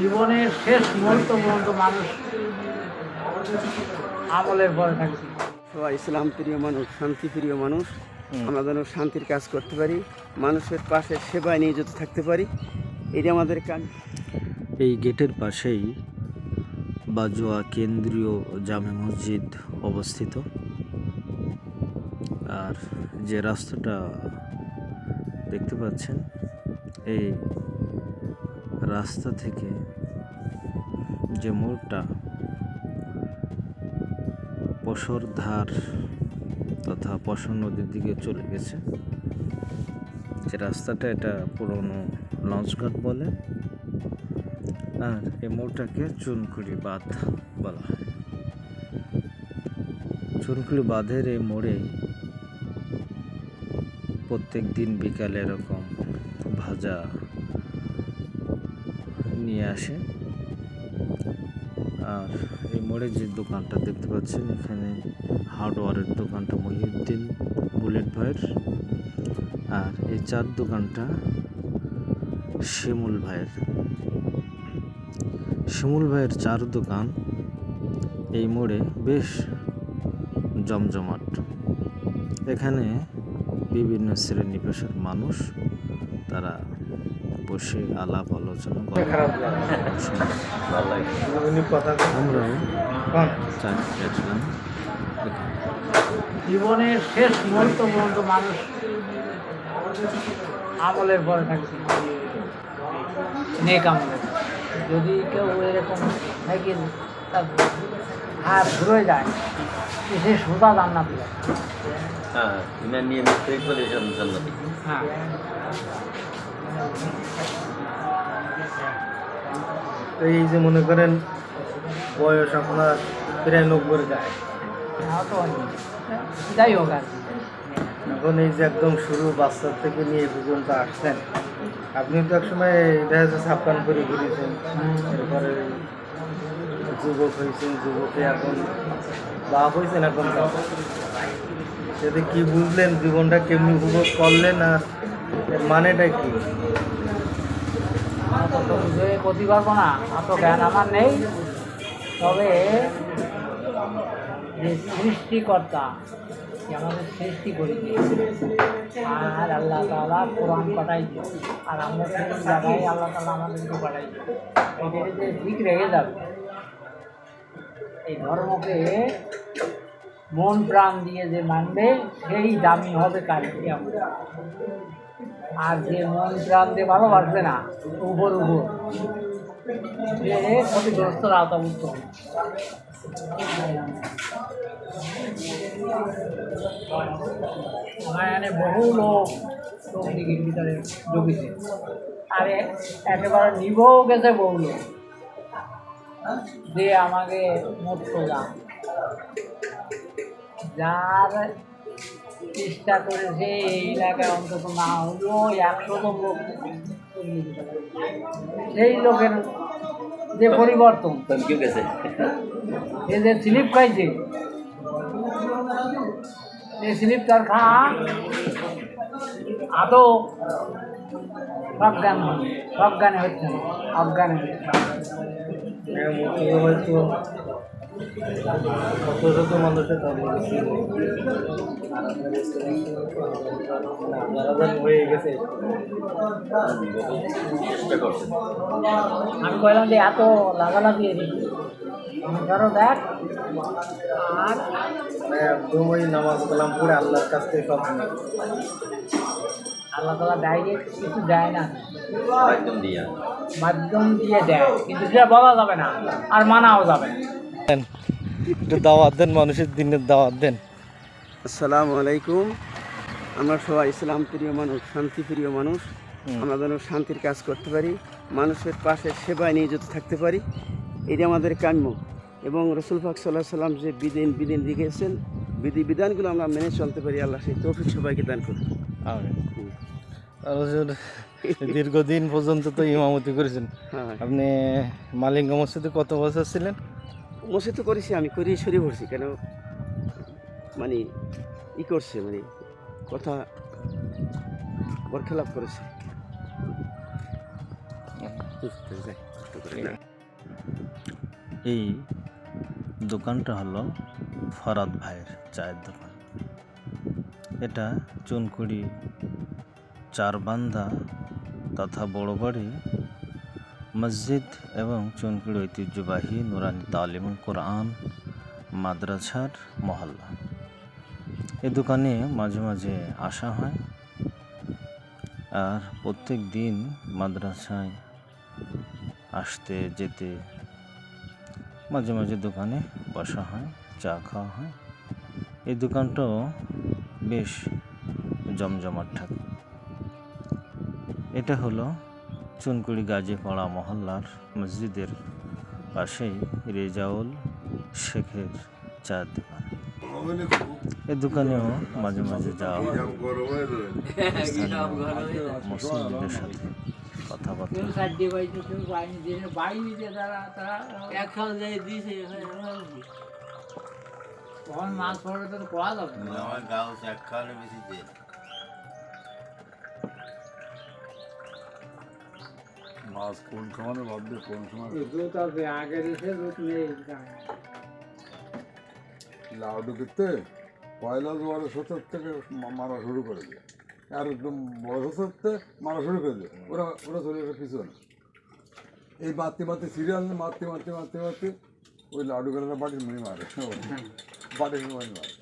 জীবনের শেষ মুহূর্ত পর্যন্ত মানুষ আমলের পরে থাকছে। সবাই ইসলাম প্রিয় মানুষ, শান্তি প্রিয় মানুষ। আমরা যেন শান্তির কাজ করতে পারি, মানুষের পাশে সেবায় নিয়োজিত থাকতে পারি, এটা আমাদের কাজ। এই গেটের পাশেই বাজোয়া কেন্দ্রীয় জামে মসজিদ অবস্থিত। আর যে রাস্তাটা দেখতে পাচ্ছেন, এই রাস্তা থেকে যে মোড়টা পশর ধার তথা পশর নদীর দিকে চলে গেছে, যে রাস্তাটা এটা পুরনো লঞ্চঘাট বলে। আর এই মোড়টাকে চুনকুড়ি বাঁধ বলা হয়। চুনকুড়ি বাঁধের এই মোড়েই প্রত্যেক দিন বিকালে এরকম ভাজা নিয়ে আসে। আর এই মোড়ে যে দোকানটা দেখতে পাচ্ছেন, এখানে হার্ডওয়ারের দোকানটা মহিউদ্দিন বুলেট ভাইয়ের। আর এই চার দোকানটা শিমুল ভাইয়ের। শিমুল ভাইয়ের চার দোকান এই মোড়ে বেশ জমজমাট। এখানে বিভিন্ন শ্রেণী পেশার মানুষ তারা বসে আলাপ আলোচনা করে। আমরাও চাকরি আসলাম এখানে। জীবনের শেষ মুহূর্ত পর্যন্ত মানুষ আমলের পরে থাকছে, নেক আমলের। যদি কেউ এরকম থাকে তার হাত ঘুরে যায়, সে সোজা জান্নাতে যায়। হ্যাঁ, নিয়ে মিস্ত্রি করে জান্নাতি। হ্যাঁ, এই যে মনে করেন বয়স আপনার প্রায় 90 গায়ে, তাও তো অনেক। যাই হোক আর কি। এখন এই যে একদম শুরু বাচ্চার থেকে নিয়ে এই পর্যন্ত আসছেন, আপনি তো একসময় দেখা যাচ্ছে সাবকান করে ঘুরেছেন, এরপরে যুবক হয়েছেন, যুবকে এখন বাপ হয়েছেন, এখন সেটা কি বুঝলেন, জীবনটা কেমনি উপভোগ করলেন, আর এর মানেটা কি? অত তো বুঝে করতে পারবো না, অত জ্ঞান আমার নেই। তবে যে সৃষ্টিকর্তা, যে আমাদের সৃষ্টি করে দিয়েছে, আর আল্লাহ তাআলা কোরআন পাঠাইছে, আর আমরা সেই জায়গায় আল্লাহ তাআলা আমাদেরকে পাঠাইছে। এটা যে ঠিক রেখে যাবে, এই ধর্মকে মন প্রাণ দিয়ে যে মানবে সেই দামি হবে কালকে আমরা। আর যে মন প্রাণ দিয়ে ভালোবাসবে না, উপর সে ক্ষতিগ্রস্তর আওতাভুক্ত হবে। এখানে বহু লোক দিকের ভিতরে ঢুকেছে, আর একেবারে নিভেও গেছে বহু লোক, যে আমাকে মরতো যার চেষ্টা করেছে এই এলাকায় অন্তত না হলেও 100 লোক, সেই লোকের যে পরিবর্তন, কেউ গেছে সে যে স্লিপ খাইছে, এই স্লিপ তার খাওয়া আদৌ সব গানে হচ্ছে না, অজ্ঞানে হয়তো শত শত মানুষের হয়ে গেছে। চেষ্টা করছে। আমি কইলাম যে এত লাগালাগি ধরো দেখ, আর একদম ওই নামাজ কালাম পড়ে আল্লাহর কাছ থেকে সব নেই। আল্লাহ তাআলা ডাইরেক্ট কিছু দেয় না, একদম দিয়া মাধ্যম দিয়ে দেয়, কিন্তু সেটা বলা যাবে না আর মানাও যাবে না। একটু দাওয়াত দেন, মানুষের দিনের দাওয়াত দেন। আসসালামু আলাইকুম। আমরা সবাই ইসলাম প্রিয় মানুষ, শান্তি প্রিয় মানুষ। আমরা যেন শান্তির কাজ করতে পারি, মানুষের পাশে সেবায় নিয়োজিত থাকতে পারি, এটা আমাদের কাম্য। এবং রসুল পাক সাল্লাল্লাহু আলাইহি ওয়াসাল্লাম যে বিধান রেখেছেন, বিধানগুলো আমরা মেনে চলতে পারি, আল্লাহ সেই তৌফিক সবাইকে দান করুন। দীর্ঘদিন পর্যন্ত তো ইমামতি করেছেন হ্যাঁ, আপনি। মালিঙ্গা মসজিদে কত বছর ছিলেন? মসজিদ করেছি, আমি করিয়ে সরিয়ে পড়ছি, কেন মানে করছে, মানে কথা বরখেলাপ করেছে। করে দেন। এই দোকানটা হলো ফরাদ ভাইয়ের চায়ের দোকান। এটা চুনকুড়ি চারবান্ধা তথা বড়বাড়ি মসজিদ এবং চুনকুড়ি ঐতিহ্যবাহী নুরানি তালিম কোরআন মাদ্রাসার মহল্লা। এই দোকানে মাঝে মাঝে আসা হয়, আর প্রত্যেক দিন মাদ্রাসায় আসতে যেতে মাঝে মাঝে দোকানে বসা হয়, চা খাওয়া হয়। এই দোকানটাও বেশ জমজমাট থাকে। এটা হলো চুনকুড়ি গাজীপাড়া মহল্লার মসজিদের পাশেই রেজাউল শেখের চায়ের দোকান। এই দোকানেও মাঝে মাঝে যাওয়া হয়, স্থানীয় মুসলিমদের সাথে কথাবার্তা। কেউ সাহায্য পাইছে, কেউ পাইনি, যে পাইনি যে তারা একসাথে যাই দিয়েছে। তখন মাছ পড়ে তো পাওয়া যাবে না। আমার গাও এক খাওয়ালে বেশি দিয়ে মাছ কোন সময় ভাববে কোন সময় দুধ আছে, আগের এসে দুধ নেই। লাউডু করতে পয়লা জোয়ারে 70 থেকে মারা শুরু করে দেয়, আর একদম বড় 70 মারা শুরু করে দেয়। ওরা চলে আসে পিছনে, এই মারতে সিরিয়াল মারতে ওই লাউডু করে বাড়ির মুড়ি মারে, বাড়ির মুড়ি মারে।